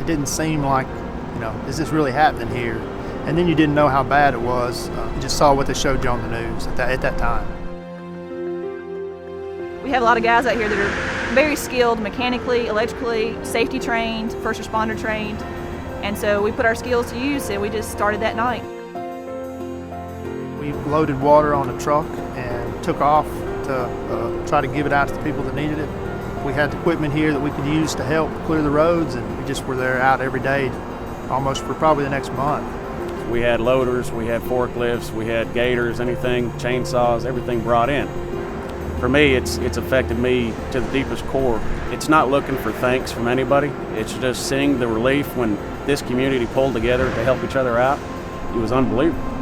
didn't seem like, is this really happening here? And then you didn't know how bad it was. You just saw what they showed you on the news at that time. We have a lot of guys out here that are very skilled mechanically, electrically, safety trained, first responder trained. And so we put our skills to use, and we just started that night. We loaded water on a truck and took off to try to give it out to the people that needed it. We had equipment here that we could use to help clear the roads, and we just were there out every day, almost for probably the next month. We had loaders, we had forklifts, we had gators, anything, chainsaws, everything brought in. For me, it's affected me to the deepest core. It's not looking for thanks from anybody. It's just seeing the relief when this community pulled together to help each other out. It was unbelievable.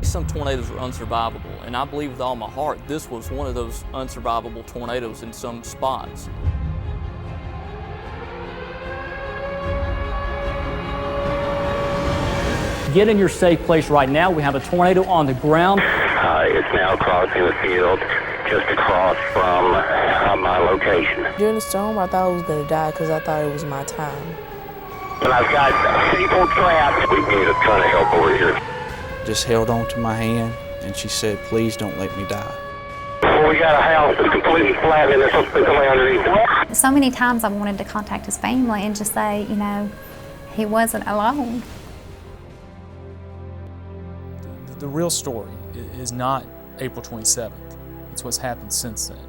Some tornadoes are unsurvivable, and I believe with all my heart this was one of those unsurvivable tornadoes in some spots. Get in your safe place right now. We have a tornado on the ground. It's now crossing the field just across from my location. During the storm, I thought I was going to die because I thought it was my time. But I've got people trapped. We need a ton of help over here. Just held on to my hand, and she said, please don't let me die. Well, we got a house that's completely flat, and there's something coming underneath it. So many times I wanted to contact his family and just say, he wasn't alone. The real story is not April 27th. It's what's happened since then.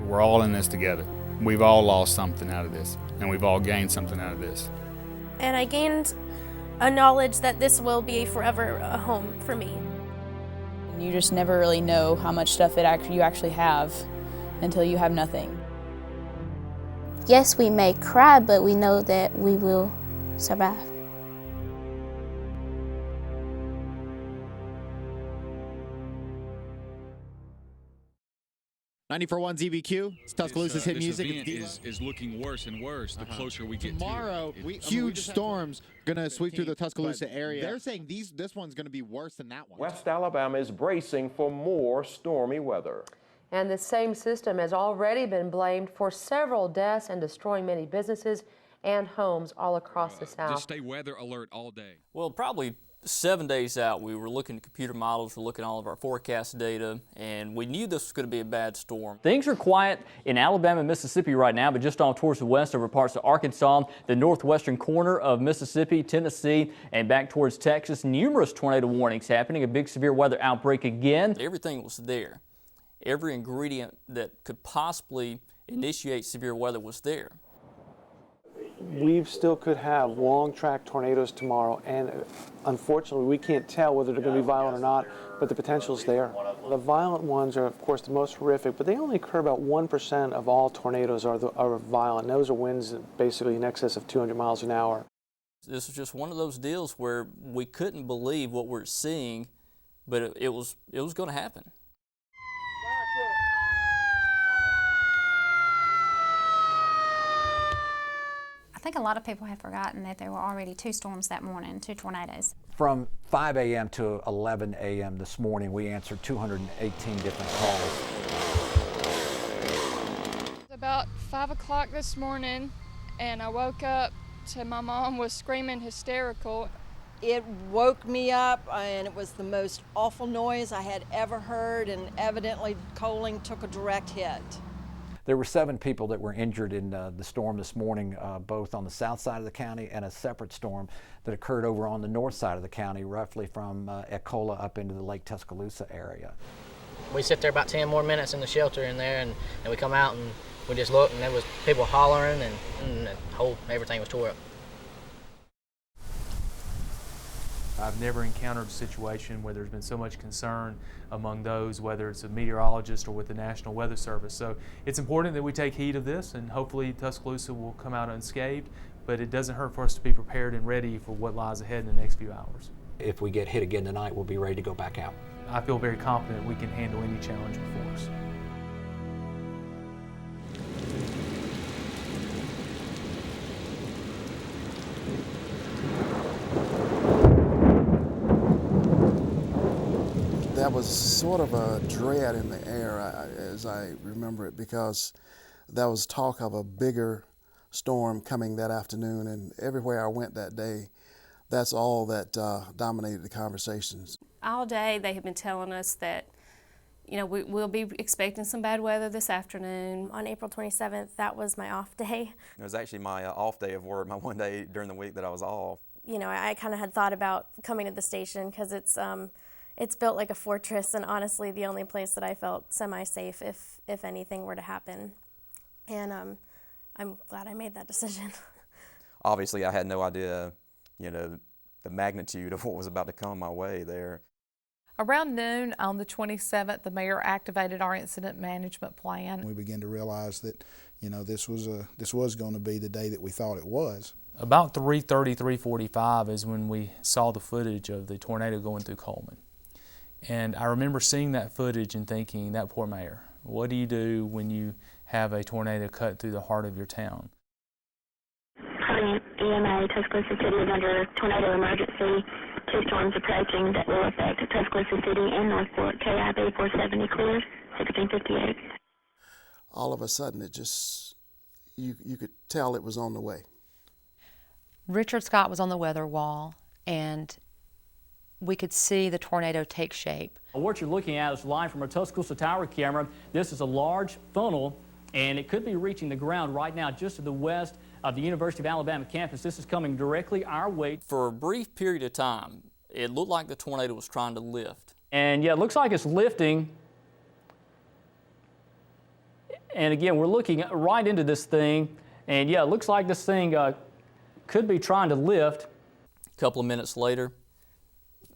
We're all in this together. We've all lost something out of this, and we've all gained something out of this. And I gained a knowledge that this will be forever a home for me. You just never really know how much stuff you actually have until you have nothing. Yes, we may cry, but we know that we will survive. .94.1 ZBQ, it's Tuscaloosa's hit music. Is looking worse and worse the closer we get tomorrow. Huge storms gonna sweep through the Tuscaloosa area. They're saying this one's gonna be worse than that one. West Alabama is bracing for more stormy weather. And the same system has already been blamed for several deaths and destroying many businesses and homes all across the South. Just stay weather alert all day. Well, probably 7 days out, we were looking at computer models, we're looking at all of our forecast data, and we knew this was going to be a bad storm. Things are quiet in Alabama and Mississippi right now, but just on towards the west over parts of Arkansas, the northwestern corner of Mississippi, Tennessee, and back towards Texas. Numerous tornado warnings happening, a big severe weather outbreak again. Everything was there. Every ingredient that could possibly initiate severe weather was there. We still could have long-track tornadoes tomorrow, and unfortunately we can't tell whether they're going to be violent or not, but the potential's there. The violent ones are, of course, the most horrific, but they only occur about 1% of all tornadoes are violent. And those are winds basically in excess of 200 miles an hour. This was just one of those deals where we couldn't believe what we're seeing, but it was going to happen. I think a lot of people have forgotten that there were already 2 storms that morning, 2 tornadoes. From 5 a.m. to 11 a.m. this morning, we answered 218 different calls. About 5 o'clock this morning, and I woke up to my mom was screaming hysterical. It woke me up, and it was the most awful noise I had ever heard, and evidently coaling took a direct hit. There were 7 people that were injured in the storm this morning, both on the south side of the county and a separate storm that occurred over on the north side of the county, roughly from Ecola up into the Lake Tuscaloosa area. We sit there about 10 more minutes in the shelter in there, and we come out and we just looked, and there was people hollering, and everything was tore up. I've never encountered a situation where there's been so much concern among those, whether it's a meteorologist or with the National Weather Service. So it's important that we take heed of this, and hopefully Tuscaloosa will come out unscathed, but it doesn't hurt for us to be prepared and ready for what lies ahead in the next few hours. If we get hit again tonight, we'll be ready to go back out. I feel very confident we can handle any challenge before us. That was sort of a dread in the air as I remember it, because there was talk of a bigger storm coming that afternoon, and everywhere I went that day, that's all that dominated the conversations. All day they have been telling us that, we'll be expecting some bad weather this afternoon. On April 27th, that was my off day. It was actually my off day of work, my one day during the week that I was off. I kind of had thought about coming to the station because it's built like a fortress, and honestly the only place that I felt semi-safe if anything were to happen. And I'm glad I made that decision. Obviously I had no idea, the magnitude of what was about to come my way there. Around noon on the 27th, the mayor activated our incident management plan. We began to realize that, this was going to be the day that we thought it was. About 3:30, 3:45 is when we saw the footage of the tornado going through Coleman. And I remember seeing that footage and thinking, that poor mayor, what do you do when you have a tornado cut through the heart of your town? EMA, Tuscaloosa City is under tornado emergency. 2 storms approaching that will affect Tuscaloosa City and Northport. KIB 470 clear, 1658. All of a sudden, it just, you could tell it was on the way. Richard Scott was on the weather wall, and we could see the tornado take shape. What you're looking at is live from a Tuscaloosa tower camera. This is a large funnel, and it could be reaching the ground right now just to the west of the University of Alabama campus. This is coming directly our way. For a brief period of time, it looked like the tornado was trying to lift. And yeah, it looks like it's lifting. And again, we're looking right into this thing, and yeah, it looks like this thing could be trying to lift. A couple of minutes later,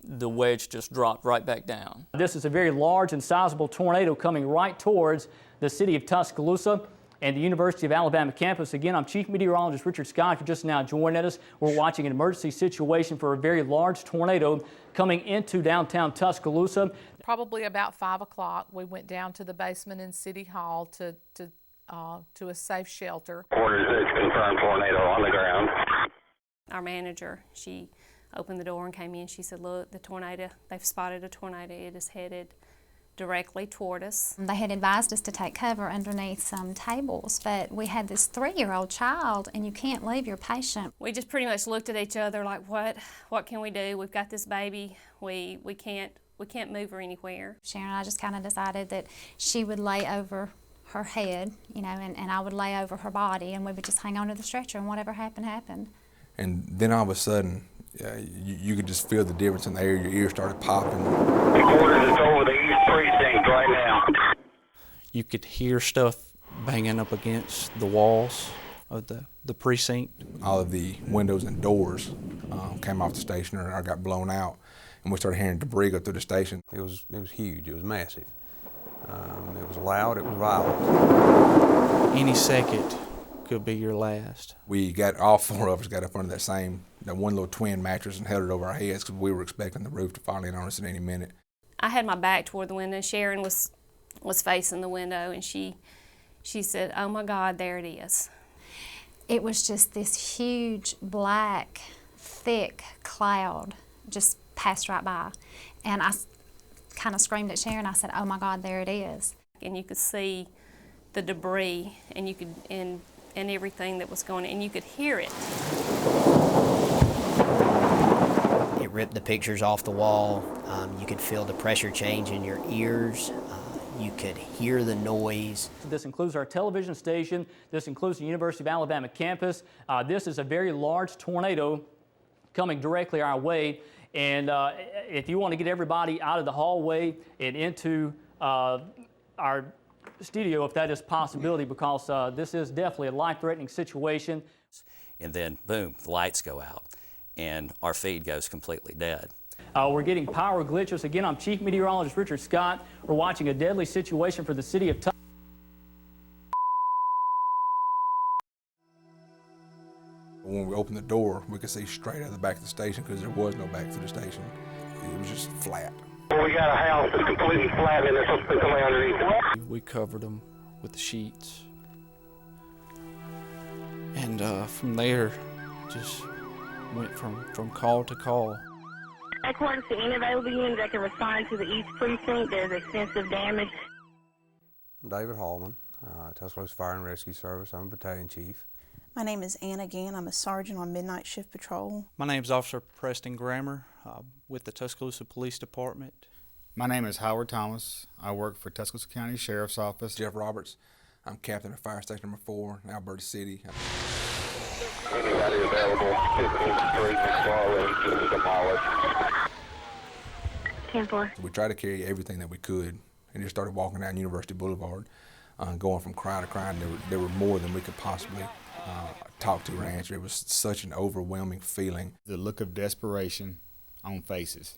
the wedge just dropped right back down. This is a very large and sizable tornado coming right towards the city of Tuscaloosa and the University of Alabama campus. Again, I'm Chief Meteorologist Richard Scott. If you're just now joining us, we're watching an emergency situation for a very large tornado coming into downtown Tuscaloosa. Probably about 5 o'clock, we went down to the basement in City Hall to a safe shelter. Orders, it's confirmed tornado on the ground. Our manager, she opened the door and came in. She said, look, the tornado, they've spotted a tornado. It is headed directly toward us. They had advised us to take cover underneath some tables, but we had this 3-year-old child, and you can't leave your patient. We just pretty much looked at each other like, what can we do? We've got this baby. We can't move her anywhere. Sharon and I just kind of decided that she would lay over her head, and I would lay over her body, and we would just hang on to the stretcher, and whatever happened, happened. And then all of a sudden, you could just feel the difference in the air. Your ears started popping. Orders, it's over the East Precinct right now. You could hear stuff banging up against the walls of the precinct. All of the windows and doors came off the station or got blown out, and we started hearing debris go through the station. It was huge. It was massive. It was loud. It was violent. Any second could be your last. All 4 of us got up under that one little twin mattress and held it over our heads because we were expecting the roof to fall in on us at any minute. I had my back toward the window. Sharon was facing the window, and she said, oh my God, there it is. It was just this huge, black, thick cloud just passed right by. And I kind of screamed at Sharon. I said, oh my God, there it is. And you could see the debris, and you could, and everything that was going on, and you could hear it. It ripped the pictures off the wall. You could feel the pressure change in your ears. You could hear the noise. This includes our television station. This includes the University of Alabama campus. This is a very large tornado coming directly our way. And if you want to get everybody out of the hallway and into our studio if that is a possibility, because this is definitely a life-threatening situation. And then, boom, the lights go out, and our feed goes completely dead. We're getting power glitches. Again, I'm Chief Meteorologist Richard Scott. We're watching a deadly situation for the city of Tuscaloosa. When we opened the door, we could see straight out of the back of the station because there was no back to the station. It was just flat. Well, we got a house that's completely flat and there's something coming underneath it. We covered them with the sheets. And from there, just went from call to call. According to any available unit that can respond to the East Precinct, there's extensive damage. I'm David Hallman, Tuscaloosa Fire and Rescue Service. I'm a battalion chief. My name is Anna Gann. I'm a sergeant on midnight shift patrol. My name is Officer Preston Grammer with the Tuscaloosa Police Department. My name is Howard Thomas. I work for Tuscaloosa County Sheriff's Office. Jeff Roberts. I'm captain of Fire Station number 4 in Alberta City. Anybody available, 15th Street, McFarland, demolished. 10-4. We tried to carry everything that we could and just started walking down University Boulevard, going from cry to cry, and there were more than we could possibly talk to or answer. It was such an overwhelming feeling. The look of desperation on faces,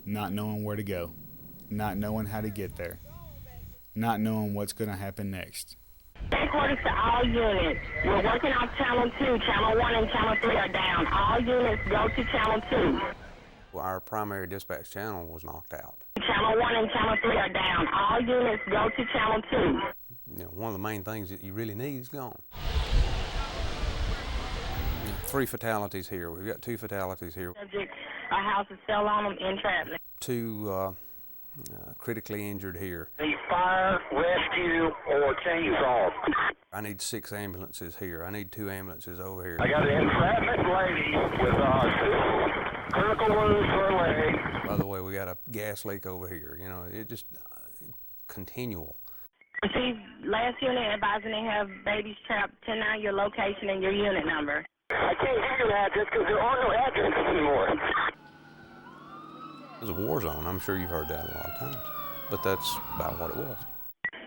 not knowing where to go, not knowing how to get there, not knowing what's going to happen next. Headquarters to all units. We're working on Channel 2. Channel 1 and Channel 3 are down. All units go to Channel 2. Well, our primary dispatch channel was knocked out. Channel 1 and Channel 3 are down. All units go to Channel 2. You know, one of the main things that you really need is gone. 3 fatalities here. We've got 2 fatalities here. Subject, a house is still on them, entrapment. 2 critically injured here. The fire, rescue, or chainsaw. I need 6 ambulances here. I need 2 ambulances over here. I got an entrapment lady with 2 critical wounds to her leg. By the way, we got a gas leak over here. You know, it just continual. Received last unit advising they have babies trapped. 10-9 your location and your unit number. I can't give you an address because there are no addresses anymore. It was a war zone. I'm sure you've heard that a lot of times, but that's about what it was.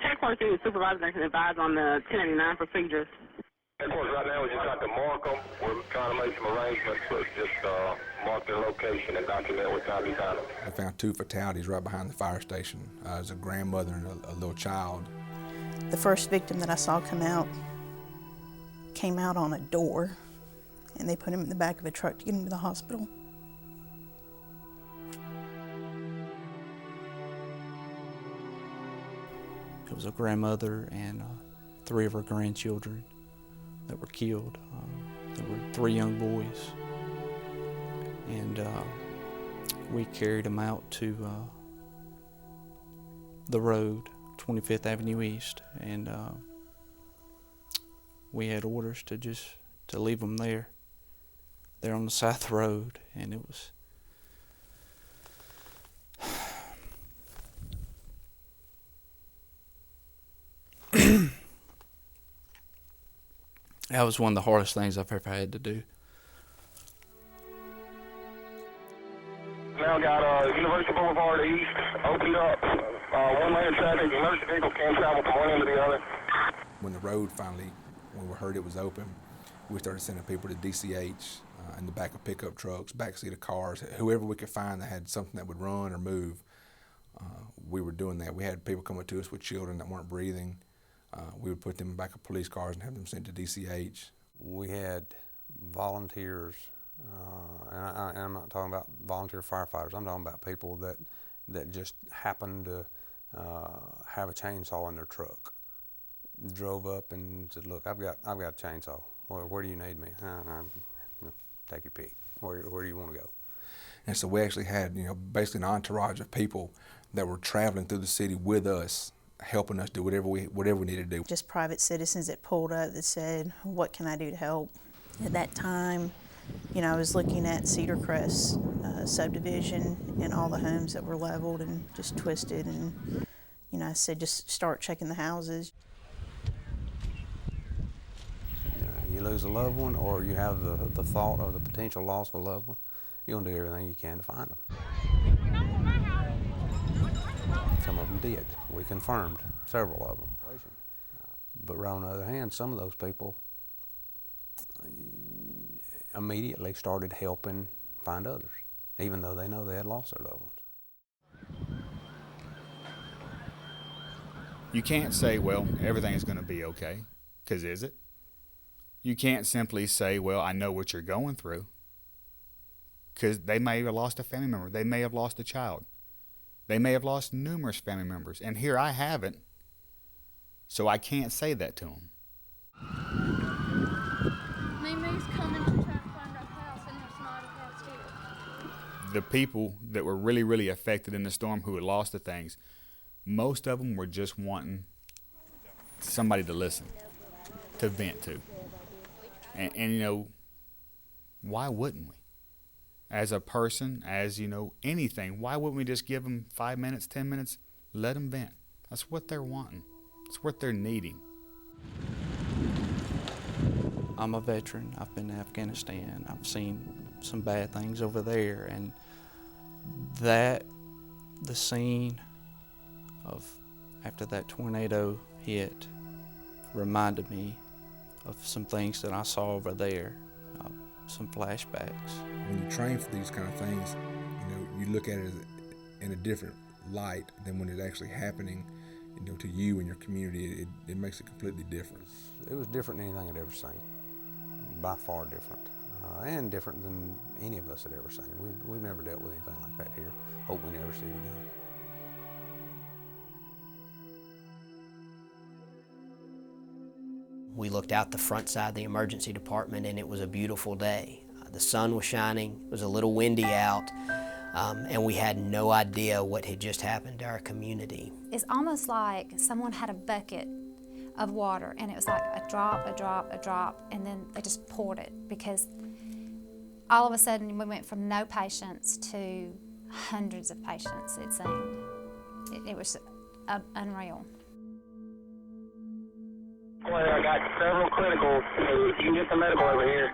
Headquarters to the supervisor that can advise on the 1099 procedures. Headquarters right now, we just got to mark them. We're trying to make some arrangements, but just mark their location and document what time you found them. I found 2 fatalities right behind the fire station. There's a grandmother and a little child. The first victim that I saw came out on a door, and they put him in the back of a truck to get him to the hospital. It was a grandmother and 3 of her grandchildren that were killed. There were 3 young boys, and we carried them out to the road, 25th Avenue East, and we had orders to leave them there on the side of the road, and it was that was one of the hardest things I've ever had to do. Now got University Boulevard East opened up. One-lane traffic, emergency vehicle can't travel from one end to the other. When the road finally, when we heard it was open, we started sending people to DCH in the back of pickup trucks, backseat of cars, whoever we could find that had something that would run or move. We were doing that. We had people coming to us with children that weren't breathing. We would put them in the back of police cars and have them sent to DCH. We had volunteers, and I'm not talking about volunteer firefighters. I'm talking about people that just happened to have a chainsaw in their truck. Drove up and said, "Look, I've got a chainsaw. Where do you need me? Take your pick. Where do you want to go?" And so we actually had, basically an entourage of people that were traveling through the city with us, helping us do whatever we needed to do. Just private citizens that pulled up that said, "What can I do to help?" At that time, I was looking at Cedar Crest subdivision and all the homes that were leveled and just twisted, and I said, just start checking the houses. You lose a loved one, or you have the thought of the potential loss of a loved one, you're going to do everything you can to find them. Some of them did. We confirmed several of them. But right on the other hand, some of those people immediately started helping find others, even though they know they had lost their loved ones. You can't say, well, everything's going to be okay, because is it? You can't simply say, well, I know what you're going through, because they may have lost a family member. They may have lost a child. They may have lost numerous family members, and here I haven't, so I can't say that to them. Mimi's coming to try to find our house, and there's not a house here. The people that were really, really affected in the storm who had lost the things, most of them were just wanting somebody to listen, to vent to. And you know, why wouldn't we? As a person, as, you know, anything, why wouldn't we just give them 5 minutes, 10 minutes, let them vent? That's what they're wanting. It's what they're needing. I'm a veteran. I've been to Afghanistan. I've seen some bad things over there, and the scene of after that tornado hit reminded me of some things that I saw over there, some flashbacks. When you train for these kind of things, you know, you look at it in a different light than when it's actually happening, you know, to you and your community. It makes it completely different. It was different than anything I'd ever seen, by far different, and different than any of us had ever seen. We've never dealt with anything like that here. Hope we never see it again. We looked out the front side of the emergency department, and it was a beautiful day. The sun was shining, it was a little windy out, and we had no idea what had just happened to our community. It's almost like someone had a bucket of water, and it was like a drop, a drop, a drop, and then they just poured it, because all of a sudden we went from no patients to hundreds of patients, it seemed. It was unreal. Well, I got several criticals. You can get the medical over here.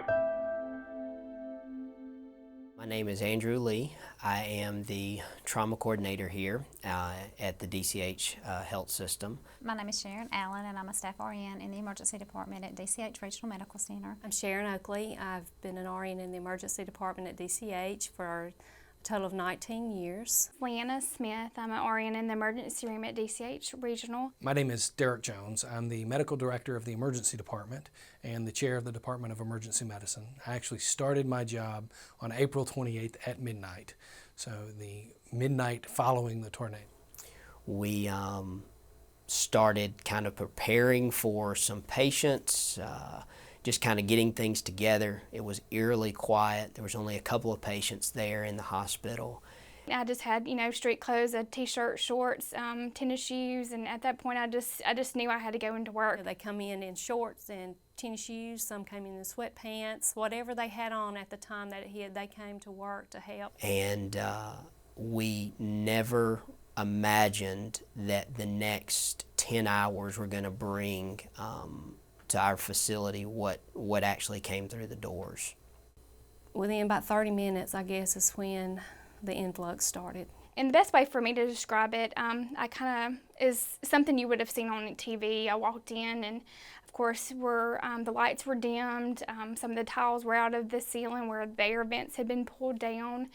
My name is Andrew Lee. I am the trauma coordinator here at the DCH Health System. My name is Sharon Allen, and I'm a staff RN in the emergency department at DCH Regional Medical Center. I'm Sharon Oakley. I've been an RN in the emergency department at DCH for a total of 19 years. Leanna Smith. I'm an RN in the emergency room at DCH Regional. My name is Derek Jones. I'm the medical director of the emergency department and the chair of the Department of Emergency Medicine. I actually started my job on April 28th at midnight, so the midnight following the tornado. We started kind of preparing for some patients, just kind of getting things together. It was eerily quiet. There was only a couple of patients there in the hospital. I just had, street clothes, a t-shirt, shorts, tennis shoes, and at that point I just knew I had to go into work. They come in shorts and tennis shoes, some came in sweatpants, whatever they had on at the time that it hit, they came to work to help. And we never imagined that the next 10 hours were going to bring to our facility what actually came through the doors. Within about 30 minutes, I guess, is when the influx started. And the best way for me to describe it, I kind of is something you would have seen on TV. I walked in, and of course, the lights were dimmed. Some of the tiles were out of the ceiling where the air vents had been pulled down.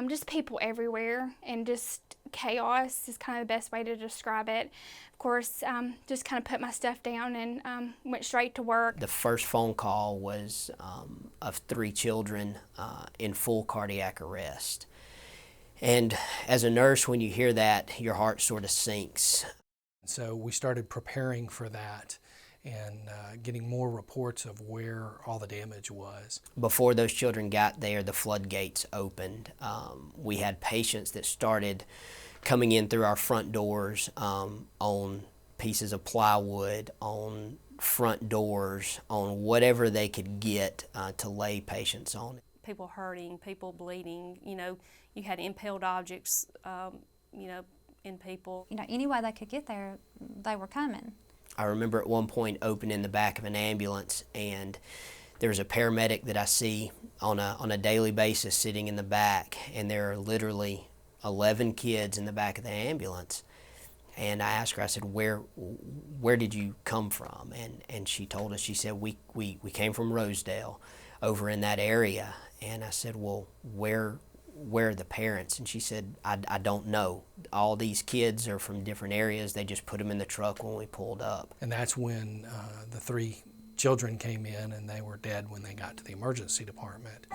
Just people everywhere, and just chaos is kind of the best way to describe it. Of course, just kind of put my stuff down and went straight to work. The first phone call was of 3 children in full cardiac arrest. And as a nurse, when you hear that, your heart sort of sinks. So we started preparing for that and getting more reports of where all the damage was. Before those children got there, the floodgates opened. We had patients that started coming in through our front doors on pieces of plywood, on front doors, on whatever they could get to lay patients on. People hurting, people bleeding, you had impaled objects, in people. Any way they could get there, they were coming. I remember at one point opening the back of an ambulance, and there's a paramedic that I see on a daily basis sitting in the back, and there are literally 11 kids in the back of the ambulance. And I asked her, I said, where did you come from? And she told us, she said, we came from Rosedale over in that area. And I said, well, where are the parents? And she said, I don't know. All these kids are from different areas. They just put them in the truck when we pulled up. And that's when the 3 children came in, and they were dead when they got to the emergency department.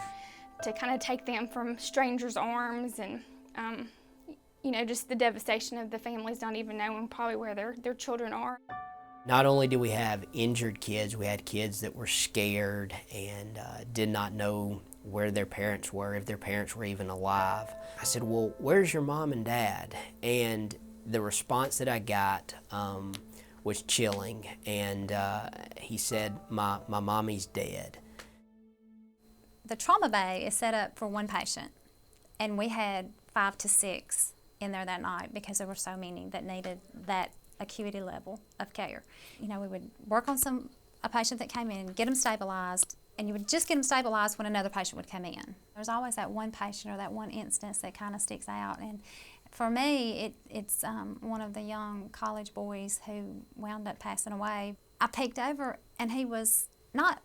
To kind of take them from strangers' arms and you know, just the devastation of the families not even knowing probably where their children are. Not only did we have injured kids, we had kids that were scared and did not know where their parents were, if their parents were even alive. I said, well, where's your mom and dad? And the response that I got was chilling, and he said, my mommy's dead. The trauma bay is set up for 1 patient, and we had 5 to 6 in there that night because there were so many that needed that acuity level of care. You know, we would work on a patient that came in, get them stabilized, and you would just get them stabilized when another patient would come in. There's always that one patient or that one instance that kind of sticks out. And for me, it's one of the young college boys who wound up passing away. I peeked over, and he was not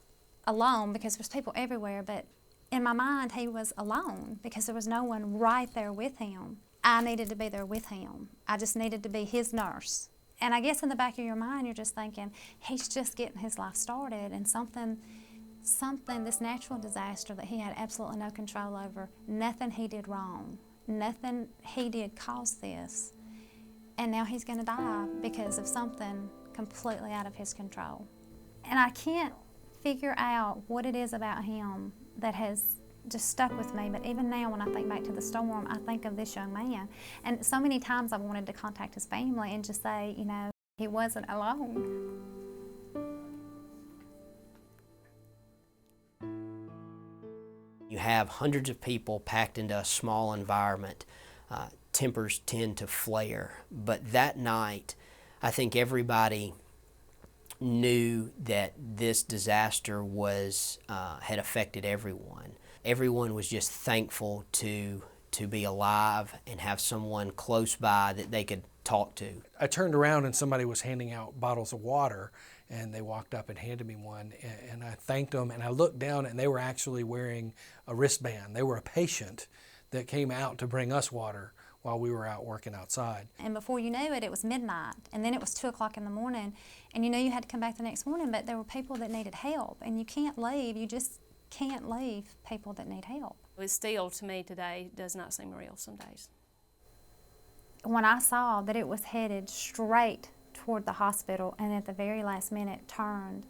alone because there's people everywhere, but in my mind, he was alone because there was no one right there with him. I needed to be there with him. I just needed to be his nurse. And I guess in the back of your mind, you're just thinking, he's just getting his life started, and something, this natural disaster that he had absolutely no control over, nothing he did wrong, nothing he did caused this, and now he's going to die because of something completely out of his control. And I can't figure out what it is about him that has just stuck with me, but even now when I think back to the storm, I think of this young man. And so many times I've wanted to contact his family and just say, you know, he wasn't alone. You have hundreds of people packed into a small environment. Tempers tend to flare. But that night, I think everybody knew that this disaster had affected everyone. Everyone was just thankful to be alive and have someone close by that they could talk to. I turned around and somebody was handing out bottles of water, and they walked up and handed me one, and I thanked them, and I looked down and they were actually wearing a wristband. They were a patient that came out to bring us water while we were out working outside. And before you knew it, it was midnight, and then it was 2 o'clock in the morning, and you knew you had to come back the next morning, but there were people that needed help, and you can't leave, you just can't leave people that need help. It still, to me today, does not seem real some days. When I saw that it was headed straight toward the hospital and at the very last minute turned,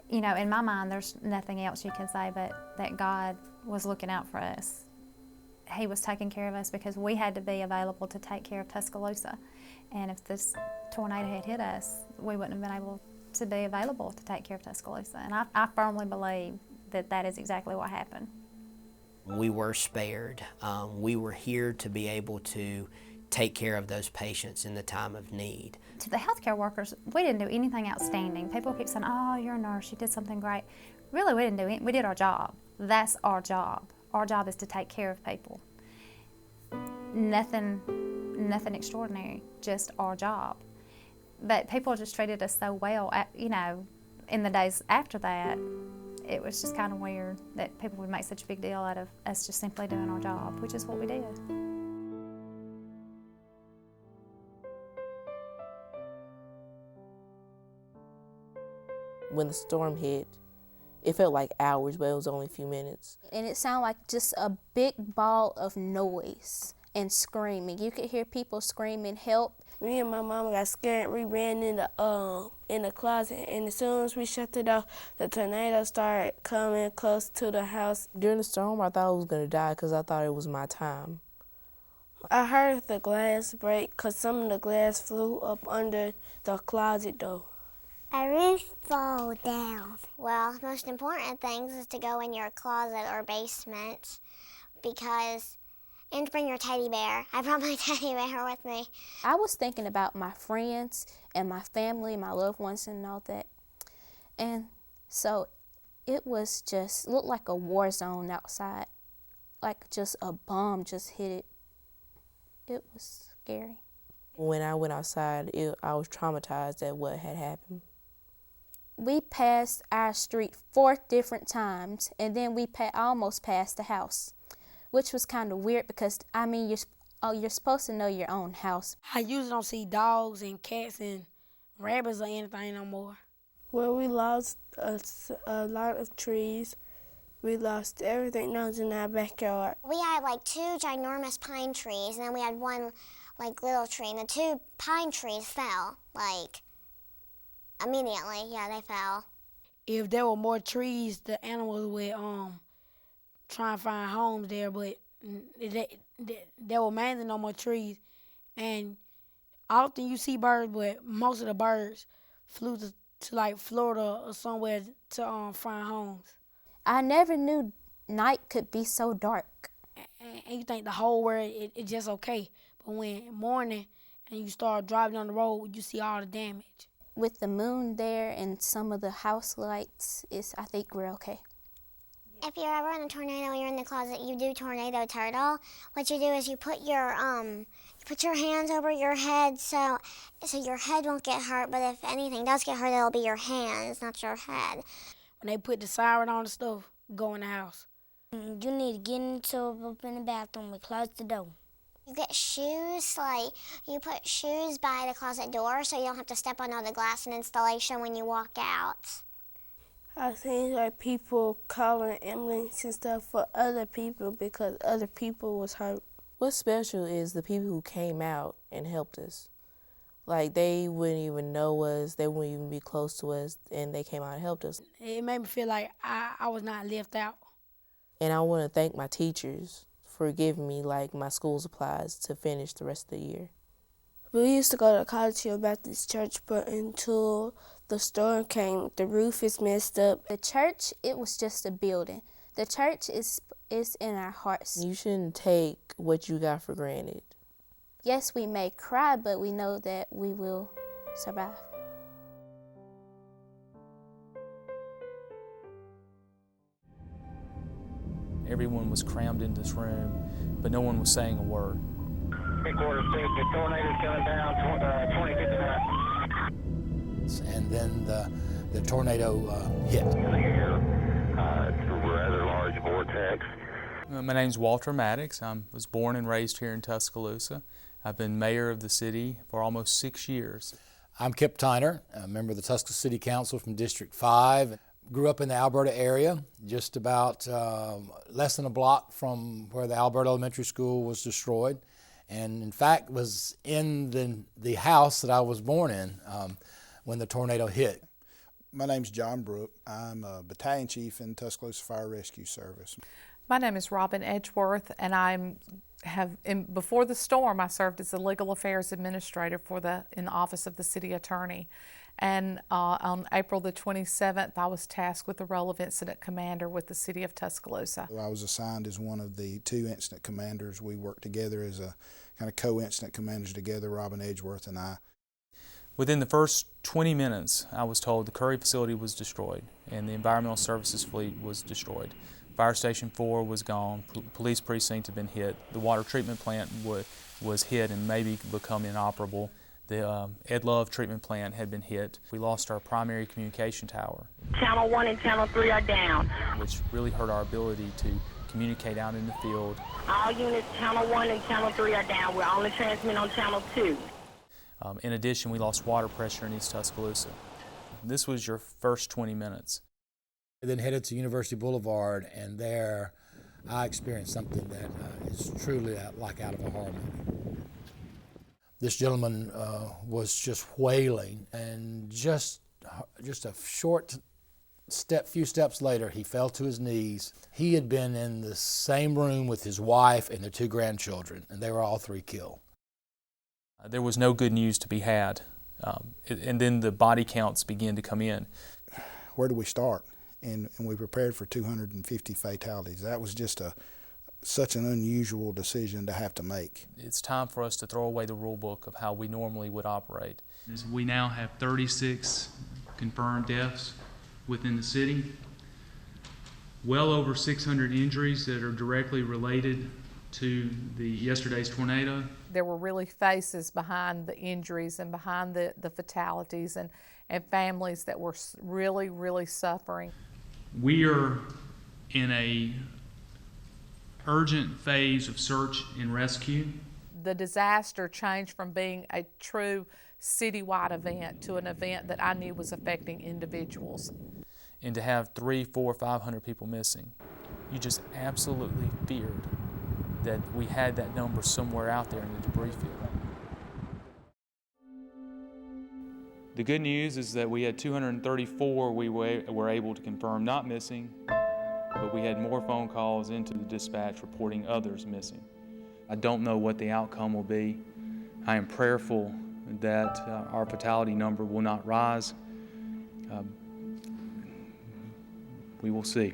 you know, in my mind there's nothing else you can say but that God was looking out for us. He was taking care of us because we had to be available to take care of Tuscaloosa. And if this tornado had hit us, we wouldn't have been able to be available to take care of Tuscaloosa. And I firmly believe that that is exactly what happened. We were spared. We were here to be able to take care of those patients in the time of need. To the healthcare workers, we didn't do anything outstanding. People keep saying, oh, you're a nurse, you did something great. Really, we didn't do it. We did our job. That's our job. Our job is to take care of people. Nothing extraordinary, just our job. But people just treated us so well, you know, in the days after that. It was just kind of weird that people would make such a big deal out of us just simply doing our job, which is what we did. When the storm hit, it felt like hours, but it was only a few minutes. And it sounded like just a big ball of noise and screaming. You could hear people screaming, help. Me and my mama got scared. We ran in the closet, and as soon as we shut the door, the tornado started coming close to the house. During the storm, I thought I was going to die because I thought it was my time. I heard the glass break because some of the glass flew up under the closet door. A roof fall down. Well, the most important things is to go in your closet or basement and bring your teddy bear. I brought my teddy bear with me. I was thinking about my friends and my family, my loved ones and all that. And so it was just, looked like a war zone outside. Like just a bomb just hit it. it was scary. When I went outside, I was traumatized at what had happened. We passed our street 4 different times, and then we almost passed the house, which was kind of weird because, I mean, you're supposed to know your own house. I usually don't see dogs and cats and rabbits or anything no more. Well, we lost a lot of trees. We lost everything that was in our backyard. We had like 2 ginormous pine trees, and then we had 1 like little tree, and the 2 pine trees fell like immediately. Yeah, they fell. If there were more trees, the animals would try and find homes there, but there were mainly no more trees. And often you see birds, but most of the birds flew to like Florida or somewhere to find homes. I never knew night could be so dark. And you think the whole world is just okay, but when morning and you start driving on the road, you see all the damage. With the moon there and some of the house lights, I think we're okay. If you're ever in a tornado and you're in the closet, you do tornado turtle. What you do is you put your hands over your head so your head won't get hurt, but if anything does get hurt, it'll be your hands, not your head. When they put the siren on the stove, go in the house. You need to get in the bathroom and close the door. You get shoes, like you put shoes by the closet door so you don't have to step on all the glass and installation when you walk out. I think like people calling ambulance and stuff for other people because other people was hurt. What's special is the people who came out and helped us. Like, they wouldn't even know us, they wouldn't even be close to us, and they came out and helped us. It made me feel like I was not left out. And I want to thank my teachers for giving me like my school supplies to finish the rest of the year. We used to go to College Hill Baptist Church, but until the storm came, the roof is messed up. The church, it was just a building. The church is in our hearts. You shouldn't take what you got for granted. Yes, we may cry, but we know that we will survive. Everyone was crammed into this room, but no one was saying a word. Headquarters, the tornado's coming down 2059. And then the tornado hit. It's a rather large vortex. My name's Walter Maddox. I was born and raised here in Tuscaloosa. I've been mayor of the city for almost 6 years. I'm Kip Tyner, a member of the Tuscaloosa City Council from District 5. Grew up in the Alberta area, just about less than a block from where the Alberta Elementary School was destroyed. And in fact, was in the house that I was born in when the tornado hit. My name's John Brook. I'm a battalion chief in Tuscaloosa Fire Rescue Service. My name is Robin Edgeworth, and before the storm, I served as the Legal Affairs Administrator in the Office of the City Attorney. And on April the 27th, I was tasked with the role of Incident Commander with the City of Tuscaloosa. I was assigned as one of the 2 incident commanders. We worked together as a kind of co-incident commanders together, Robin Edgeworth and I. Within the first 20 minutes, I was told the Curry facility was destroyed and the environmental services fleet was destroyed. Fire Station 4 was gone, police precinct had been hit, the water treatment plant was hit and maybe become inoperable. The Ed Love treatment plant had been hit. We lost our primary communication tower. Channel 1 and Channel 3 are down, which really hurt our ability to communicate out in the field. All units, Channel 1 and Channel 3 are down. We're only transmitting on Channel 2. In addition, we lost water pressure in East Tuscaloosa. This was your first 20 minutes. I then headed to University Boulevard, and there I experienced something that is truly like out of a horror movie. This gentleman was just wailing, and just a few steps later, he fell to his knees. He had been in the same room with his wife and their 2 grandchildren, and they were all 3 killed. There was no good news to be had, and then the body counts began to come in. Where do we start? And we prepared for 250 fatalities. That was just such an unusual decision to have to make. It's time for us to throw away the rule book of how we normally would operate. We now have 36 confirmed deaths within the city, well over 600 injuries that are directly related to yesterday's tornado. There were really faces behind the injuries and behind the fatalities and families that were really, really suffering. We are in a urgent phase of search and rescue. The disaster changed from being a true citywide event to an event that I knew was affecting individuals. And to have 300, 400, 500 people missing, you just absolutely feared that we had that number somewhere out there in the debris field. The good news is that we had 234 we were able to confirm not missing, but we had more phone calls into the dispatch reporting others missing. I don't know what the outcome will be. I am prayerful that our fatality number will not rise. We will see.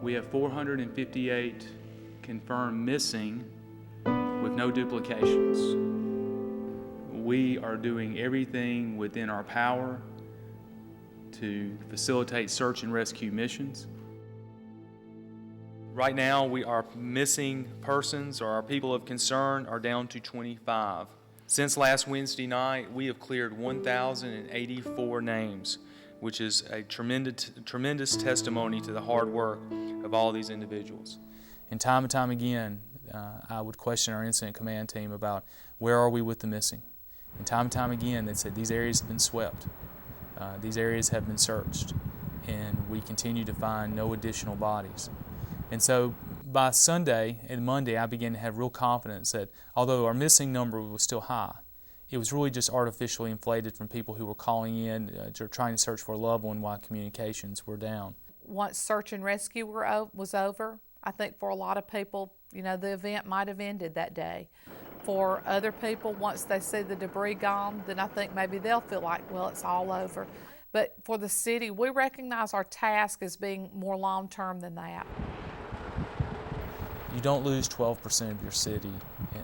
We have 458 confirmed missing with no duplications. We are doing everything within our power to facilitate search and rescue missions. Right now, our missing persons or our people of concern are down to 25. Since last Wednesday night, we have cleared 1,084 names, which is a tremendous testimony to the hard work of all these individuals. And time again, I would question our incident command team about where are we with the missing. And time again, they said these areas have been swept. These areas have been searched, and we continue to find no additional bodies. And so by Sunday and Monday, I began to have real confidence that although our missing number was still high, it was really just artificially inflated from people who were calling in, trying to search for a loved one while communications were down. Once search and rescue was over, I think for a lot of people, the event might have ended that day. For other people, once they see the debris gone, then I think maybe they'll feel like, well, it's all over. But for the city, we recognize our task as being more long-term than that. You don't lose 12% of your city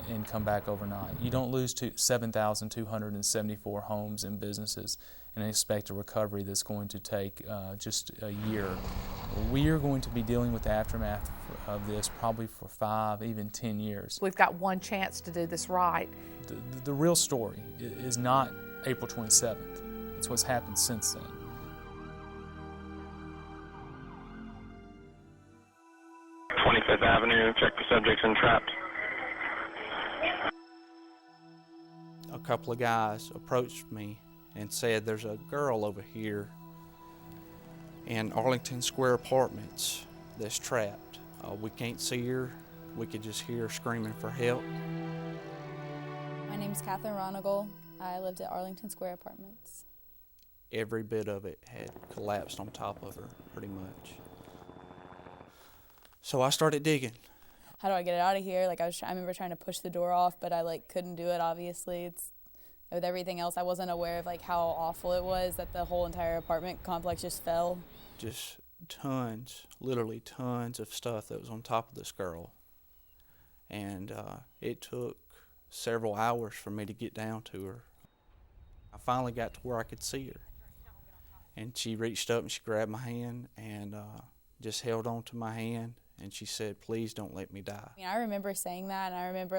and come back overnight. You don't lose 7,274 homes and businesses and expect a recovery that's going to take just a year. We are going to be dealing with the aftermath of this probably for 5, even 10 years. We've got one chance to do this right. The real story is not April 27th. It's what's happened since then. Fifth Avenue, check for subjects entrapped. A couple of guys approached me and said there's a girl over here in Arlington Square Apartments that's trapped. We can't see her. We could just hear her screaming for help. My name's Catherine Ronigal. I lived at Arlington Square Apartments. Every bit of it had collapsed on top of her, pretty much. So I started digging. How do I get it out of here? I remember trying to push the door off, but I couldn't do it. Obviously, with everything else, I wasn't aware of how awful it was that the whole entire apartment complex just fell. Just tons, literally tons of stuff that was on top of this girl, and it took several hours for me to get down to her. I finally got to where I could see her, and she reached up and she grabbed my hand and just held on to my hand. And she said, "Please don't let me die." I remember saying that, and I remember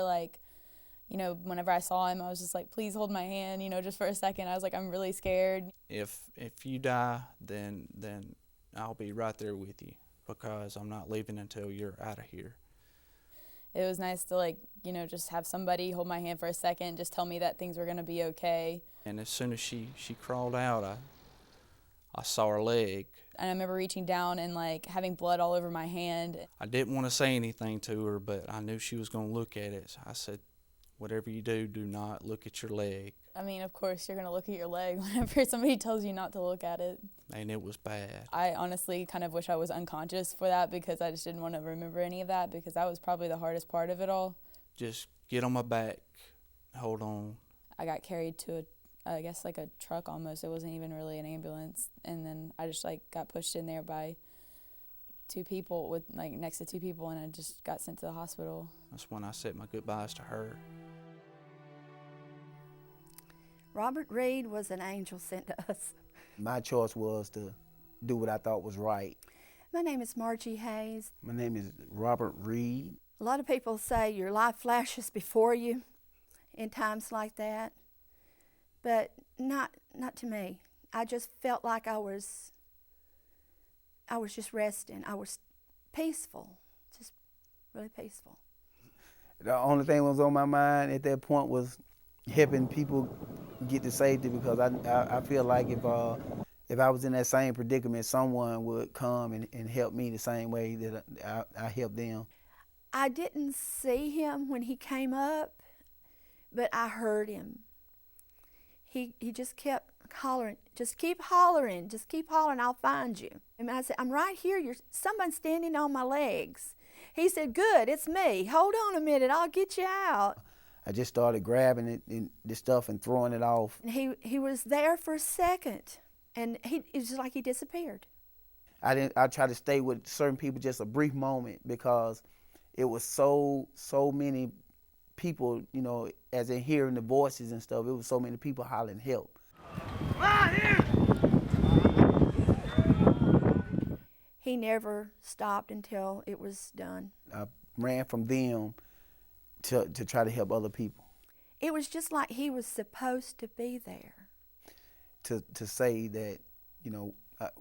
whenever I saw him, I was just like, "Please hold my hand," just for a second. I was like, "I'm really scared." If you die, then I'll be right there with you, because I'm not leaving until you're out of here. It was nice to just have somebody hold my hand for a second, just tell me that things were gonna be okay. And as soon as she crawled out, I saw her leg. And I remember reaching down and having blood all over my hand. I didn't want to say anything to her, but I knew she was going to look at it. So I said, "Whatever you do, do not look at your leg." I mean, of course, you're going to look at your leg whenever somebody tells you not to look at it. And it was bad. I honestly kind of wish I was unconscious for that, because I just didn't want to remember any of that, because that was probably the hardest part of it all. Just get on my back, hold on. I got carried to a truck almost. It wasn't even really an ambulance. And then I just got pushed in there by two people next to two people, and I just got sent to the hospital. That's when I said my goodbyes to her. Robert Reed was an angel sent to us. My choice was to do what I thought was right. My name is Margie Hayes. My name is Robert Reed. A lot of people say your life flashes before you in times like that, but not to me. I just felt like I was just resting. I was peaceful, just really peaceful. The only thing that was on my mind at that point was helping people get to safety, because I feel like if I was in that same predicament, someone would come and help me the same way that I helped them. I didn't see him when he came up, but I heard him. He just kept hollering, just keep hollering, I'll find you. And I said, I'm right here, someone's standing on my legs. He said, good, it's me. Hold on a minute, I'll get you out. I just started grabbing it and the stuff and throwing it off. And he was there for a second, and it was just like he disappeared. I tried to stay with certain people just a brief moment, because it was so many people, you know, as in hearing the voices and stuff, it was so many people hollering help. He never stopped until it was done. I ran from them to try to help other people. It was just like he was supposed to be there. To say that, you know,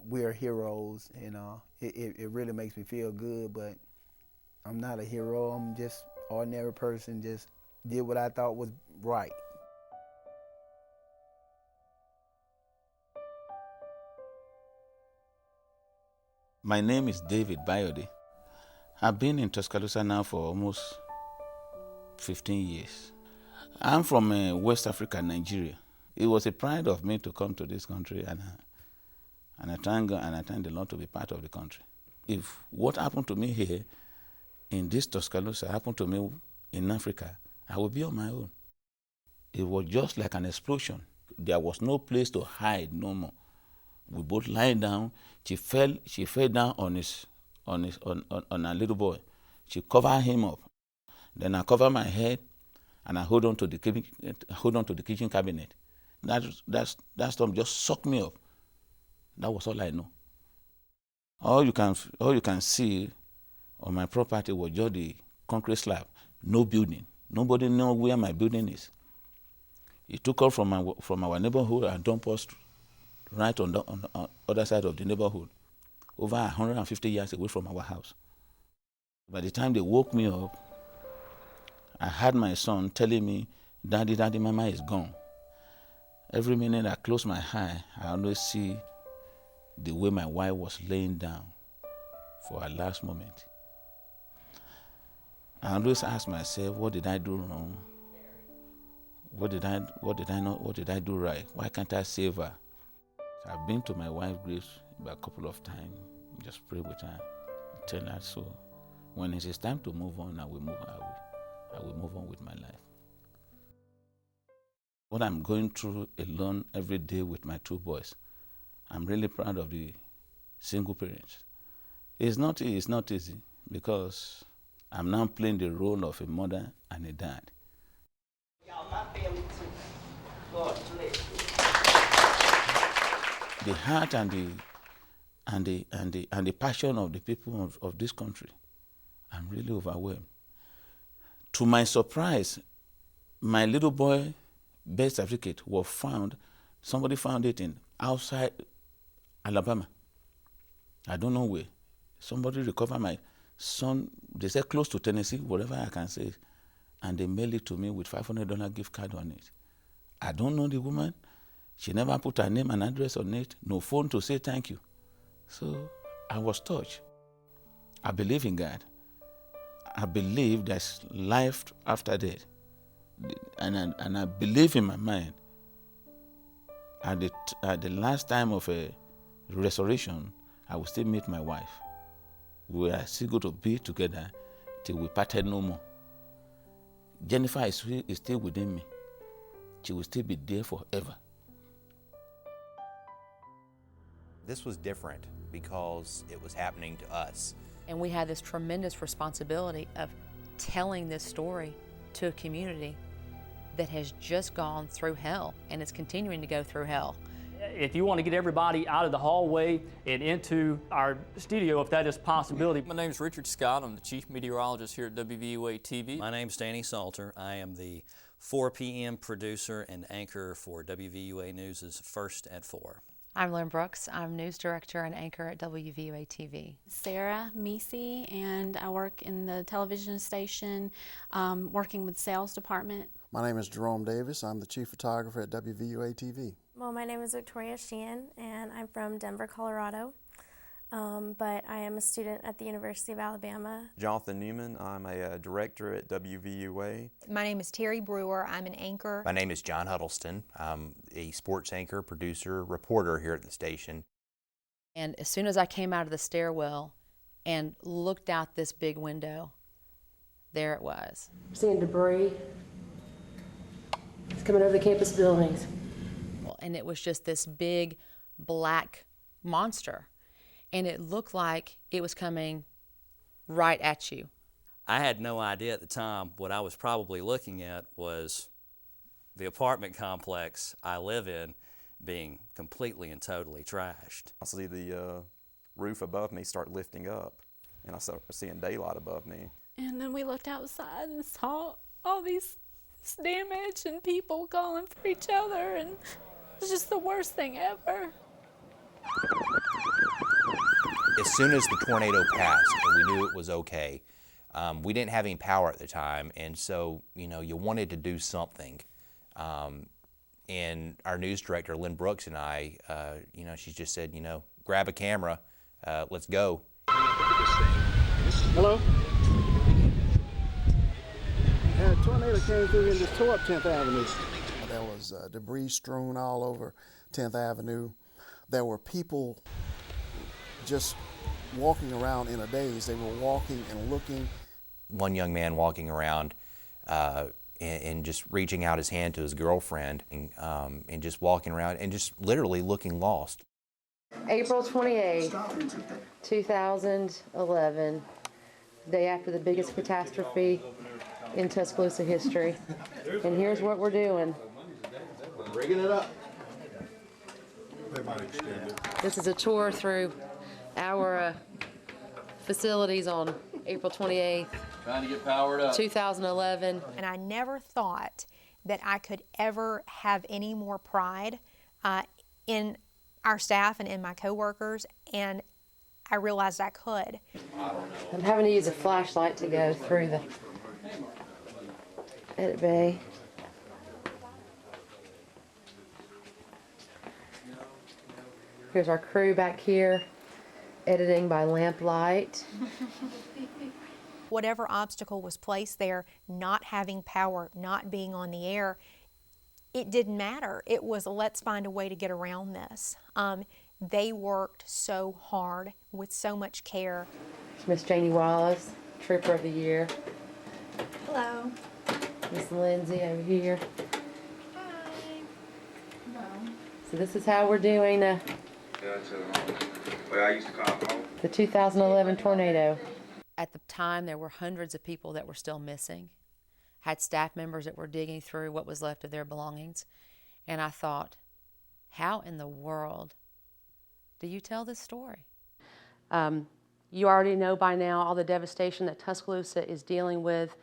we're heroes, and it really makes me feel good, but I'm not a hero. I'm just an ordinary person, just did what I thought was right. My name is David Bayode. I've been in Tuscaloosa now for almost 15 years. I'm from West Africa, Nigeria. It was a pride of me to come to this country, and I thank God and I thank the Lord to be part of the country. If what happened to me here in this Tuscaloosa happened to me in Africa, I would be on my own. It was just like an explosion. There was no place to hide no more. We both lied down. She fell down on a little boy. She covered him up. Then I covered my head, and I hold on to the kitchen cabinet. That storm just sucked me up. That was all I know. All you can see on my property was just the concrete slab, no building. Nobody knows where my building is. It took off from our neighborhood and dumped us right on the other side of the neighborhood, over 150 yards away from our house. By the time they woke me up, I had my son telling me, Daddy, Mama is gone. Every minute I close my eye, I always see the way my wife was laying down for her last moment. I always ask myself, what did I do wrong? What did I do right? Why can't I save her? So I've been to my wife's grave a couple of times, just pray with her, tell her so. When it is time to move on, I will move on with my life. What I'm going through alone every day with my two boys, I'm really proud of the single parents. It's not easy, because I'm now playing the role of a mother and a dad. The heart and the passion of the people of this country, I'm really overwhelmed. To my surprise, my little boy birth certificate was found. Somebody found it outside Alabama. I don't know where. Somebody recovered my son. They said close to Tennessee, whatever I can say, and they mailed it to me with $500 gift card on it. I don't know the woman. She never put her name and address on it. No phone to say thank you. So I was touched. I believe in God. I believe there's life after death. And I believe in my mind, at the last time of a resurrection, I will still meet my wife. We are still going to be together till we parted no more. Jennifer is still within me. She will still be there forever. This was different because it was happening to us. And we had this tremendous responsibility of telling this story to a community that has just gone through hell and is continuing to go through hell. if you want to get everybody out of the hallway and into our studio, if that is a possibility. My name is Richard Scott. I'm the Chief Meteorologist here at WVUA TV. My name's Danny Salter. I am the 4 p.m. producer and anchor for WVUA News' First at 4. I'm Lynn Brooks. I'm News Director and Anchor at WVUA TV. Sarah Meesey, and I work in the television station, working with sales department. My name is Jerome Davis. I'm the Chief Photographer at WVUA TV. Well, my name is Victoria Sheehan, and I'm from Denver, Colorado. But I am a student at the University of Alabama. Jonathan Newman, I'm a director at WVUA. My name is Terry Brewer, I'm an anchor. My name is John Huddleston. I'm a sports anchor, producer, reporter here at the station. And as soon as I came out of the stairwell and looked out this big window, there it was. Seeing debris. It's coming over the campus buildings. And it was just this big black monster. And it looked like it was coming right at you. I had no idea at the time. What I was probably looking at was the apartment complex I live in being completely and totally trashed. I see the roof above me start lifting up, and I started seeing daylight above me. And then we looked outside and saw all these damage and people calling for each other, and it was just the worst thing ever. As soon as the tornado passed and we knew it was okay, we didn't have any power at the time, and so you wanted to do something. And our news director, Lynn Brooks, and I, she just said, grab a camera, let's go. Hello? A tornado came through and just tore up 10th Avenue. There was debris strewn all over 10th Avenue. There were people just walking around in a daze. They were walking and looking. One young man walking around and just reaching out his hand to his girlfriend and just walking around and just literally looking lost. April 28, 2011, day after the biggest catastrophe in Tuscaloosa history. And here's what we're doing. Rigging it up. This is a tour through our facilities on April 28th, Trying to get powered up. 2011. And I never thought that I could ever have any more pride in our staff and in my coworkers, and I realized I could. I'm having to use a flashlight to go through the edit bay. Here's our crew back here, editing by lamplight. Whatever obstacle was placed there, not having power, not being on the air, it didn't matter. It was, let's find a way to get around this. They worked so hard with so much care. Miss Janie Wallace, Trooper of the Year. Hello. Miss Lindsay over here. Hi. Hello. So this is how we're doing the 2011 tornado. At the time, there were hundreds of people that were still missing. Had staff members that were digging through what was left of their belongings. And I thought, how in the world do you tell this story? You already know by now all the devastation that Tuscaloosa is dealing with,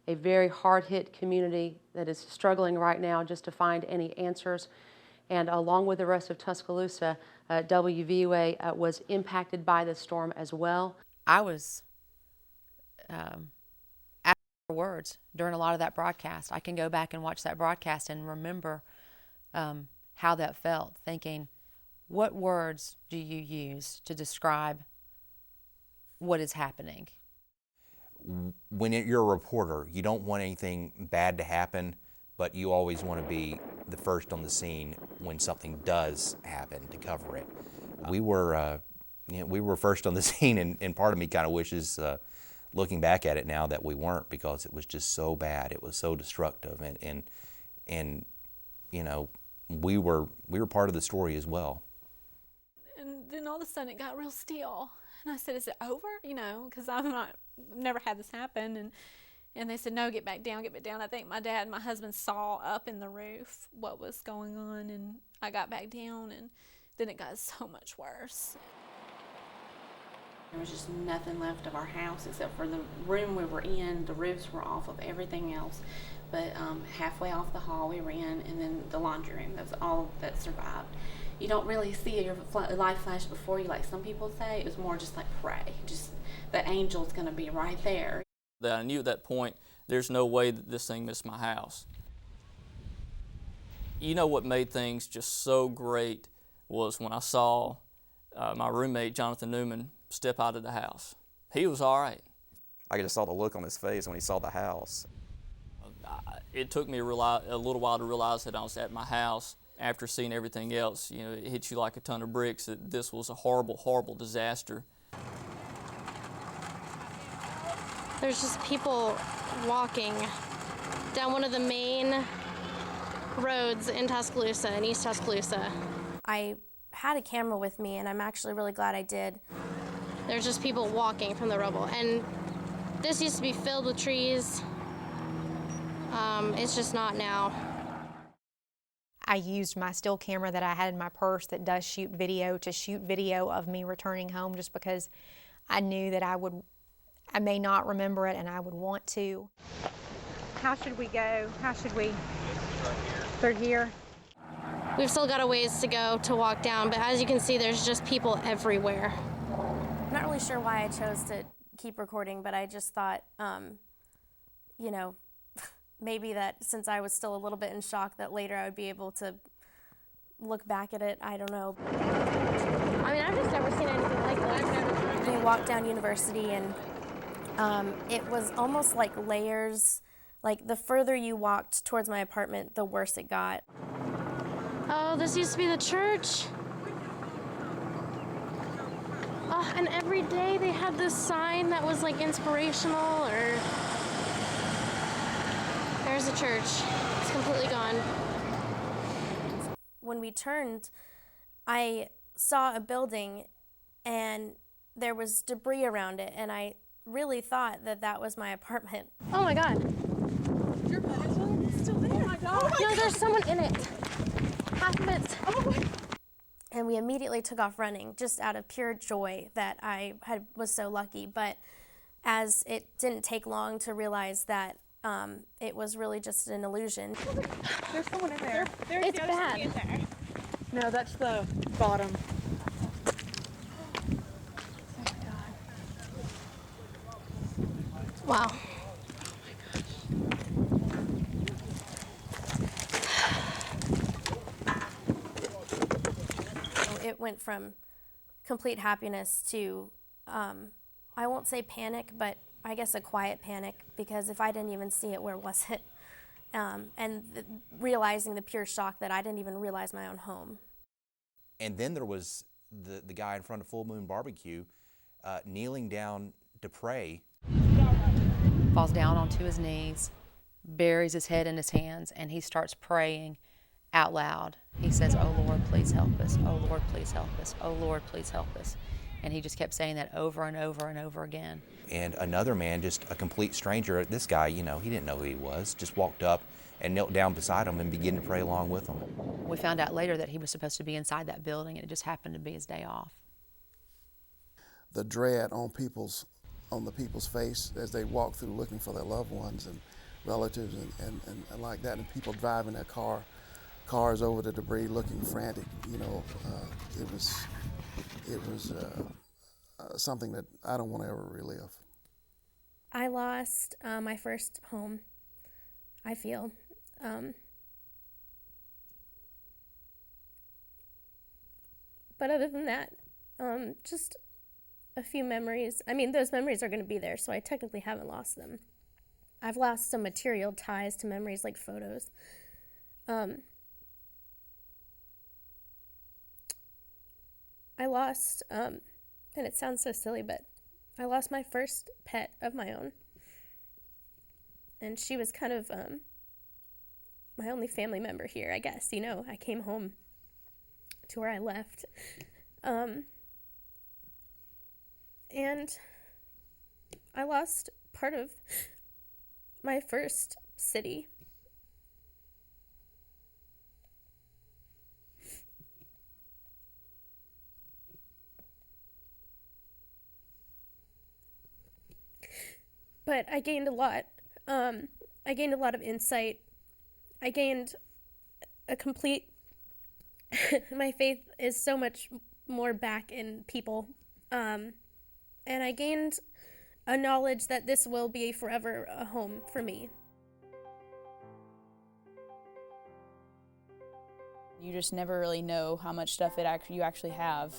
a very hard-hit community that is struggling right now just to find any answers. And along with the rest of Tuscaloosa, WVUA was impacted by the storm as well. I was at words during a lot of that broadcast. I can go back and watch that broadcast and remember how that felt, thinking, what words do you use to describe what is happening? When you're a reporter, you don't want anything bad to happen, but you always want to be the first on the scene when something does happen to cover it. We were first on the scene, and part of me kind of wishes, looking back at it now, that we weren't, because it was just so bad. It was so destructive, and we were part of the story as well. And then all of a sudden it got real still, and I said, "Is it over?" Because I've never had this happen, And they said, no, get back down, get back down. I think my dad and my husband saw up in the roof what was going on, and I got back down, and then it got so much worse. There was just nothing left of our house except for the room we were in. The roofs were off of everything else, but halfway off the hall we were in, and then the laundry room. That was all that survived. You don't really see your life flash before you, like some people say. It was more just like pray. Just the angel's going to be right there. That I knew at that point, there's no way that this thing missed my house. You know what made things just so great was when I saw my roommate, Jonathan Newman, step out of the house. He was all right. I just saw the look on his face when he saw the house. It took me a little while to realize that I was at my house. After seeing everything else, you know, it hits you like a ton of bricks that this was a horrible, horrible disaster. There's just people walking down one of the main roads in Tuscaloosa, in East Tuscaloosa. I had a camera with me, and I'm actually really glad I did. There's just people walking from the rubble, and this used to be filled with trees. It's just not now. I used my still camera that I had in my purse that does shoot video to shoot video of me returning home, just because I knew that I may not remember it and I would want to. How should we go? How should we? Through here. We've still got a ways to go to walk down, but as you can see, there's just people everywhere. I'm not really sure why I chose to keep recording, but I just thought, you know, maybe that since I was still a little bit in shock, that later I would be able to look back at it. I don't know. I mean, I've just never seen anything like this. We walked down University, and it was almost like layers. Like the further you walked towards my apartment, the worse it got. Oh, this used to be the church. Oh, and every day they had this sign that was like inspirational, or there's the church. It's completely gone. When we turned, I saw a building and there was debris around it, and I really thought that that was my apartment. Oh my God. Your apartment is still there? Oh my God. No, there's someone in it. Half of it. Oh my. And we immediately took off running, just out of pure joy that I was so lucky. But as it didn't take long to realize that it was really just an illusion. There's someone in there. It's bad. No, that's the bottom. Wow. It went from complete happiness to, I won't say panic, but I guess a quiet panic, because if I didn't even see it, where was it? Realizing the pure shock that I didn't even realize my own home. And then there was the guy in front of Full Moon Barbecue kneeling down to pray. Falls down onto his knees, buries his head in his hands, and he starts praying out loud. He says, "Oh Lord, please help us. Oh Lord, please help us. Oh Lord, please help us." And he just kept saying that over and over and over again. And another man, just a complete stranger, this guy, you know, he didn't know who he was, just walked up and knelt down beside him and began to pray along with him. We found out later that he was supposed to be inside that building, and it just happened to be his day off. The dread on the people's face as they walk through looking for their loved ones and relatives and like that, and people driving their cars over the debris looking frantic, you know, it was something that I don't want to ever relive. I lost my first home, I feel. But other than that, just a few memories. I mean, those memories are going to be there, so I technically haven't lost them. I've lost some material ties to memories, like photos. I lost, and it sounds so silly, but I lost my first pet of my own. And she was kind of my only family member here, I guess. You know, I came home to where I left. And I lost part of my first city. But I gained a lot. I gained a lot of insight. I gained a complete, my faith is so much more back in people. And I gained a knowledge that this will be forever a home for me. You just never really know how much stuff you actually have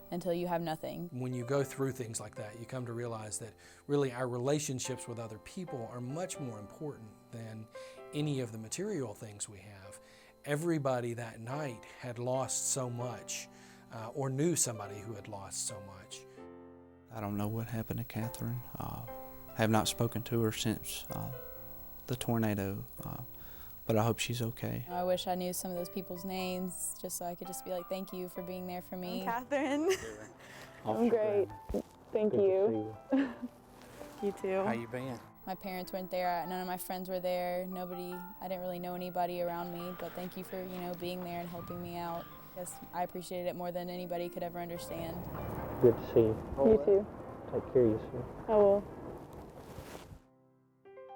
until you have nothing. When you go through things like that, you come to realize that really our relationships with other people are much more important than any of the material things we have. Everybody that night had lost so much, or knew somebody who had lost so much. I don't know what happened to Catherine. Have not spoken to her since the tornado, but I hope she's okay. I wish I knew some of those people's names just so I could just be like, thank you for being there for me. I'm Catherine. I'm great. Thank you. You too. How you been? My parents weren't there. None of my friends were there. I didn't really know anybody around me, but thank you for, being there and helping me out. I appreciated it more than anybody could ever understand. Good to see you. You too. Take care of yourself. I will.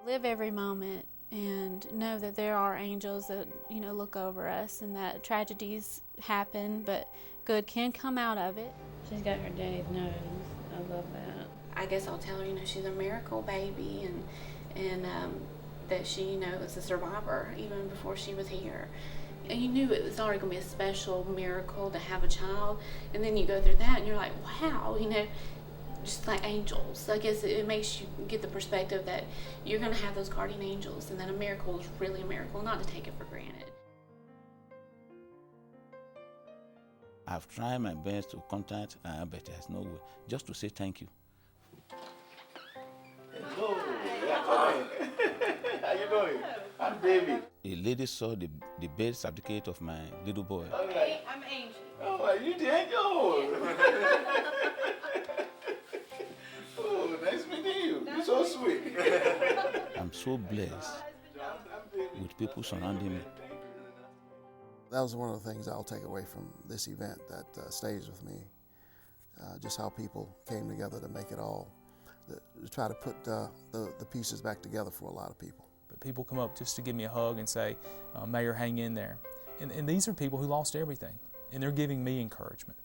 Live every moment and know that there are angels that, look over us, and that tragedies happen, but good can come out of it. She's got her dad's nose. I love that. I guess I'll tell her, she's a miracle baby, and that she, is a survivor even before she was here. And you knew it was already going to be a special miracle to have a child, and then you go through that and you're like, wow, just like angels. I guess it makes you get the perspective that you're going to have those guardian angels, and that a miracle is really a miracle, not to take it for granted. I've tried my best to contact her, but there's no way. Just to say thank you. Hello. How you doing? I'm David. A lady saw the birth certificate of my little boy. Hey, I'm Angie. Oh, are you the angel? Oh, nice meeting you. You're so sweet. I'm so blessed with people surrounding me. That was one of the things I'll take away from this event that stays with me. Just how people came together to make it all, to try to put the pieces back together for a lot of people. But people come up just to give me a hug and say, Mayor, hang in there. And these are people who lost everything, and they're giving me encouragement.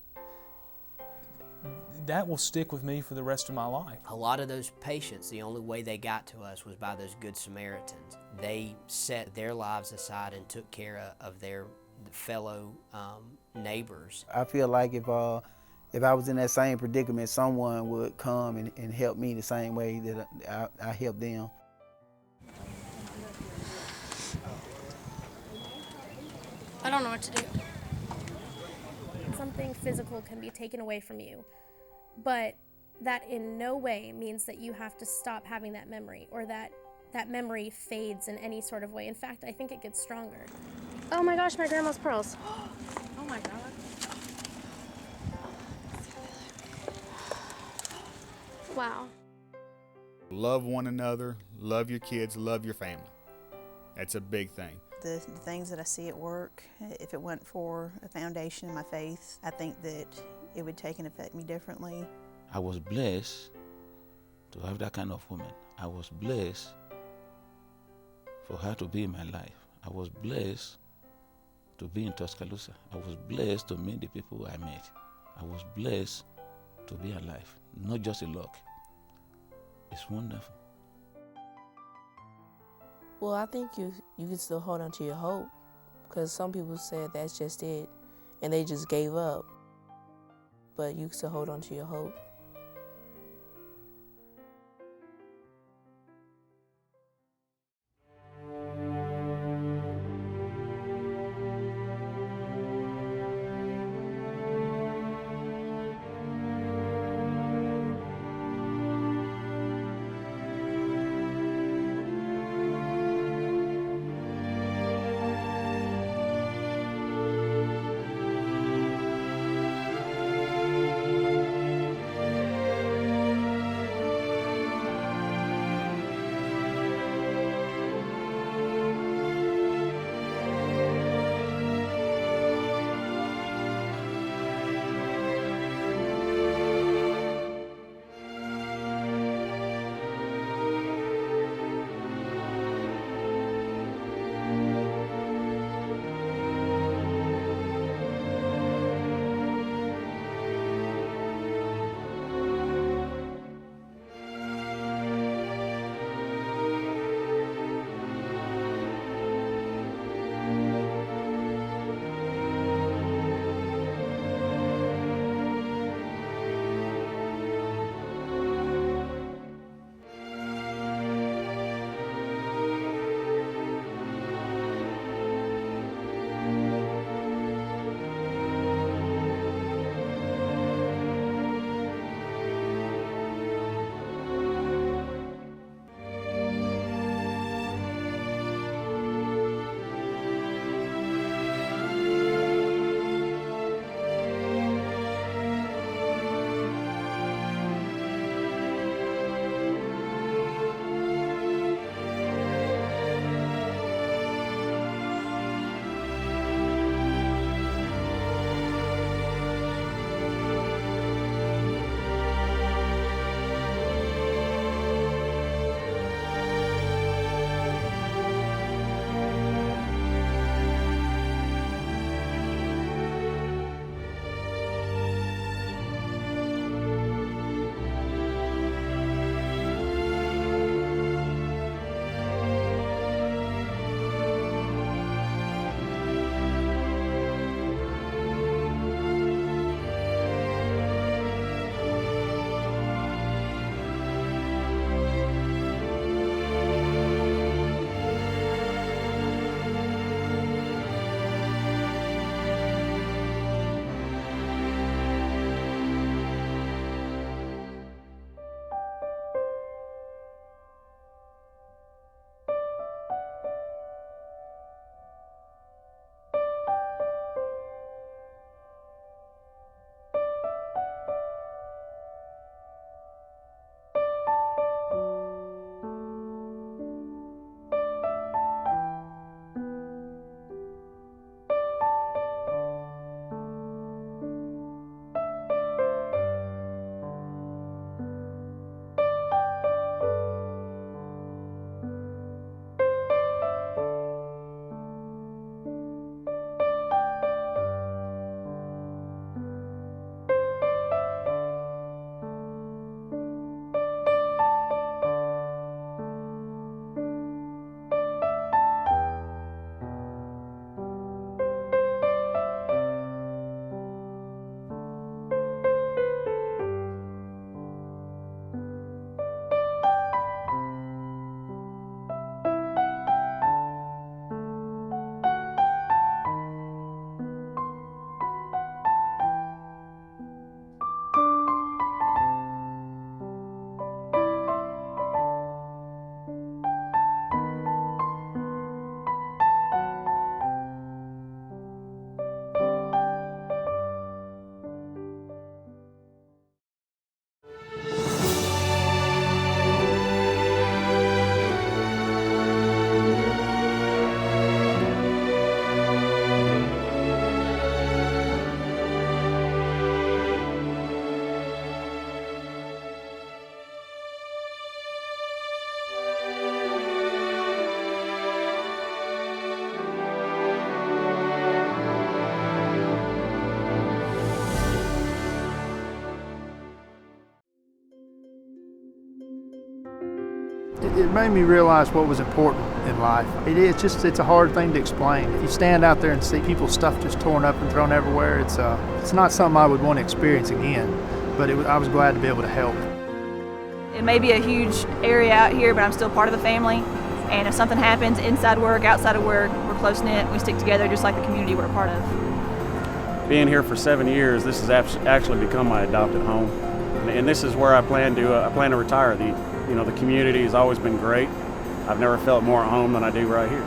That will stick with me for the rest of my life. A lot of those patients, the only way they got to us was by those Good Samaritans. They set their lives aside and took care of their fellow neighbors. I feel like if I was in that same predicament, someone would come and help me the same way that I helped them. I don't know what to do. Something physical can be taken away from you, but that in no way means that you have to stop having that memory, or that memory fades in any sort of way. In fact, I think it gets stronger. Oh my gosh, my grandma's pearls. Oh my God. Wow. Love one another, love your kids, love your family. That's a big thing. The things that I see at work, if it wasn't for a foundation in my faith, I think that it would take and affect me differently. I was blessed to have that kind of woman. I was blessed for her to be in my life. I was blessed to be in Tuscaloosa. I was blessed to meet the people I met. I was blessed to be alive, not just a luck. It's wonderful. Well, I think you can still hold on to your hope, because some people said that's just it, and they just gave up. But you can still hold on to your hope. It made me realize what was important in life. It's a hard thing to explain. If you stand out there and see people's stuff just torn up and thrown everywhere, it's not something I would want to experience again, but I was glad to be able to help. It may be a huge area out here, but I'm still part of the family. And if something happens inside work, outside of work, we're close-knit. We stick together just like the community we're a part of. Being here for 7 years, this has actually become my adopted home. And this is where I plan to retire. The community has always been great. I've never felt more at home than I do right here.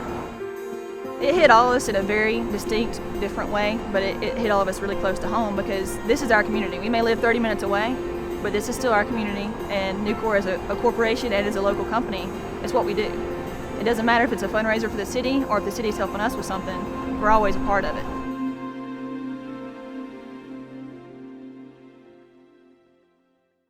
It hit all of us in a very distinct, different way, but it hit all of us really close to home because this is our community. We may live 30 minutes away, but this is still our community, and Nucor is a corporation and is a local company. It's what we do. It doesn't matter if it's a fundraiser for the city or if the city's helping us with something, we're always a part of it.